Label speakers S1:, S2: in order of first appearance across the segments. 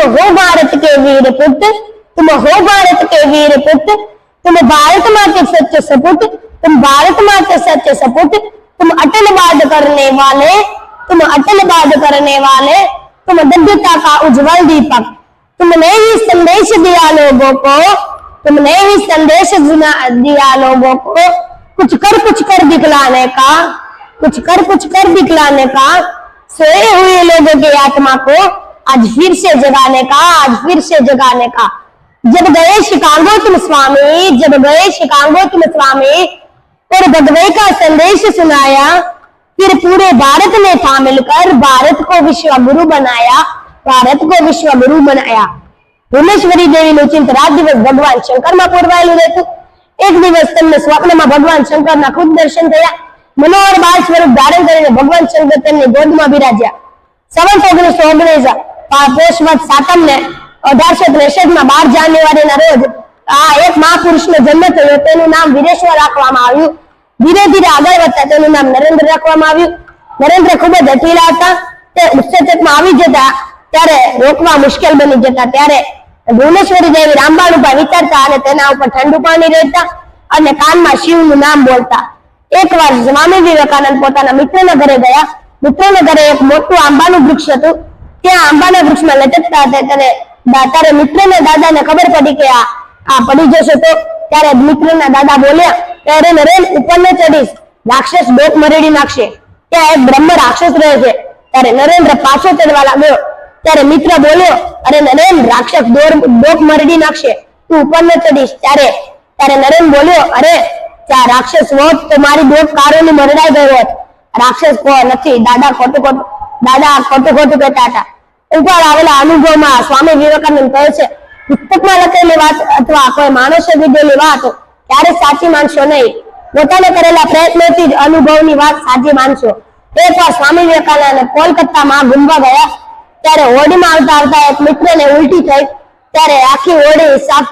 S1: हो भारत के वीर पुत्र, तुम हो भारत के वीर पुत्र, तुम भारत माँ के सच्चे सपूत, तुम भारत माँ के सच्चे सपूत, तुम अटल वाद करने वाले, तुम अटल वाद करने वाले, तुम दृढ़ता का उज्जवल दीपक, तुमने ही संदेश दिया लोगों को, तुमने ही संदेश दिया लोगों को, कुछ कर दिखलाने का, कुछ कर दिखलाने का, सोए हुए लोगों की आत्मा को आज फिर से जगाने का, आज फिर से जगाने का। जब गए शिकागो तुम स्वामी, जब गए शिकागो तुम स्वामी, और भगवे का संदेश सुनाया, फिर पूरे भारत में था मिलकर भारत को विश्व गुरु बनाया, भारत को विश्व गुरु बनाया। ભુવનેશ્વરી દેવીનું ચિંત રાત દિવસ ભગવાન શંકરમાં પૂરવાયેલું રહેતું। એક દિવસ તેમને સ્વપ્નમાં ભગવાન શંકરના ખુદ દર્શન થયા। મનોહર બાળ સ્વરૂપ ધારણ કરીને ભગવાન શંકર તેમની ગોદમાં બિરાજ્યા। સંવત 1919 પોષ વદ 7 ને 1863 12 જાન્યુઆરીના રોજ આ એક મહાપુરુષનો જન્મ થયો। તેનું નામ વીરેશ્વર રાખવામાં આવ્યું। ધીરે ધીરે આગળ વધતા તેનું નામ નરેન્દ્ર રાખવામાં આવ્યું। નરેન્દ્ર ખૂબ જ હઠીલા હતા। તે ઉચ્ચચેતમાં આવી જતા ત્યારે રોકવા મુશ્કેલ બની જતા। ત્યારે ભુવનેશ્વરી દેવી રામબાણ ઉપર વિચારતા અને તેના ઉપર ઠંડુ પાણી રેડતા અને કાનમાં શિવનું નામ બોલતા। એકવાર સ્વામી વિવેકાનંદ પોતાના મિત્રના ઘરે ગયા। મિત્રના ઘરે એક મોટું આંબાનું વૃક્ષ હતું। ત્યાં આંબાના વૃક્ષમાં લટકતા હતા ત્યારે મિત્રના દાદાને ખબર પડી કે આ પડી જશે તો ત્યારે મિત્રના દાદા બોલ્યા ત્યારે નરેન ઉપર ન ચડીશ, રાક્ષસ ડોક મરેડી નાખશે। ત્યાં એક બ્રહ્મ રાક્ષસ રહે છે। ત્યારે નરેન્દ્ર પાછો ચડવા લાગ્યો ત્યારે મિત્ર બોલ્યો, અરે નરેન, રાક્ષસ ડોક મરડી નાખશે, તું ઉપર ન ચડીશ। ત્યારે નરેન બોલ્યો, અરે ત્યાં રાક્ષસ હોત તો મારી ડોક કારોની મરડાઈ ગઈ હોત। રાક્ષસ નથી, દાદા ખોટું કહેતા હતા। ઉપર આવેલા અનુભવમાં સ્વામી વિવેકાનંદ કહે છે, પુસ્તકમાં લખેલી વાત અથવા કોઈ માણસે કીધેલી વાત ત્યારે સાચી માનશો નહીં, પોતાને કરેલા પ્રયત્નોથી જ અનુભવની વાત સાચી માનશો। એકવાર સ્વામી વિવેકાનંદ કોલકાતામાં ઘૂમવા ગયા ત્યારે હોડીમાં આવતા આવતા એક મિત્રને ઉલટી થઈ। ત્યારે આખી હોડી સાફ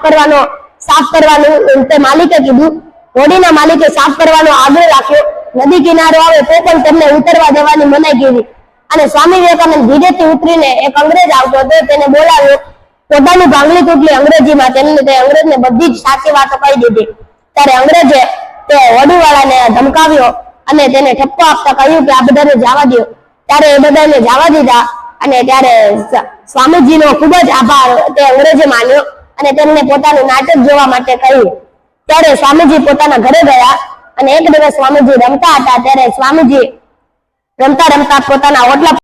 S1: કરવાનું તે માલિકે કીધું। હોડીના માલિકે સાફ કરવાનો આગ્રહ રાખ્યો। નદી કિનારો આવે તો પણ તેમને ઉતરવા દેવાની મનાઈ કરી અને સ્વામી વિવેકાનંદ ધીરેથી ઉતરીને એક અંગ્રેજ આવતો હતો તેને બોલાવ્યો। પોતાની ભાંગલી તૂટલી અંગ્રેજીમાં તે અંગ્રેજને બધી જ સાચી વાતો કહી દીધી। ત્યારે અંગ્રેજે તે હોડીવાળાને ધમકાવ્યો અને તેને ઠપકો આપતા કહ્યું કે આ બધાને જવા દો। ત્યારે એ બધાને જવા દીધા અને ત્યારે સ્વામીજીનો ખૂબ જ આભાર તે અંગ્રેજે માન્યો અને તેમને પોતાનું નાટક જોવા માટે કહ્યું। ત્યારે સ્વામીજી પોતાના ઘરે ગયા અને એક દિવસ સ્વામીજી રમતા હતા। ત્યારે સ્વામીજી રમતા રમતા પોતાના ઓટલા